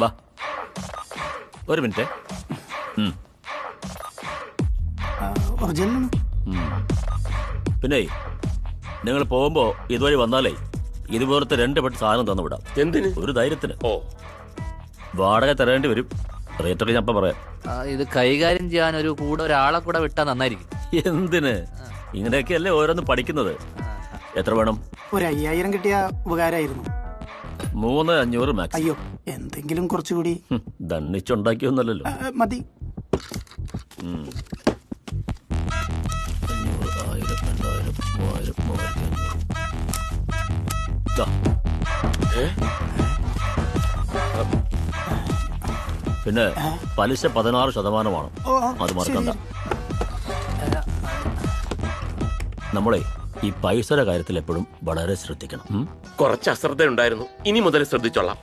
വാ, ഒരു മിനിറ്റ്. പിന്നെ നിങ്ങൾ പോകുമ്പോ ഇതുവഴി വന്നാലേ ഇതുപോലത്തെ 2 പെട്ട് സാധനം തന്നു വിടാം. എന്തിന്? ഒരു ധൈര്യത്തിന്. ഓ, വാടക തരേണ്ടി വരും. റേറ്റൊക്കെ ഞാൻ പറയാം. ഇത് കൈകാര്യം ചെയ്യാൻ കൂടെ ഒരാളെ കൂടെ വിട്ടാൽ നന്നായിരിക്കും. എന്തിന്? ഇങ്ങനെയൊക്കെയല്ലേ ഓരോന്ന് പഠിക്കുന്നത്. എത്ര വേണം? ഒരു 5000 കിട്ടിയ ഉപകാരമായിരുന്നു. 3500 മാക്സ്. അയ്യോ, എന്തെങ്കിലും കുറച്ചുകൂടി. ദണ്ണിച്ചുണ്ടാക്കിയൊന്നല്ലോ. മതി. 500, 1000, 2000, 3000, 3500. പിന്നെ പലിശ 16%. അത് മറക്കണ്ട. നമ്മളെ ഈ പൈസയുടെ കാര്യത്തിൽ എപ്പോഴും വളരെ ശ്രദ്ധിക്കണം. കുറച്ച് അശ്രദ്ധ ഉണ്ടായിരുന്നു. ഇനി മുതൽ ശ്രദ്ധിച്ചോളാം.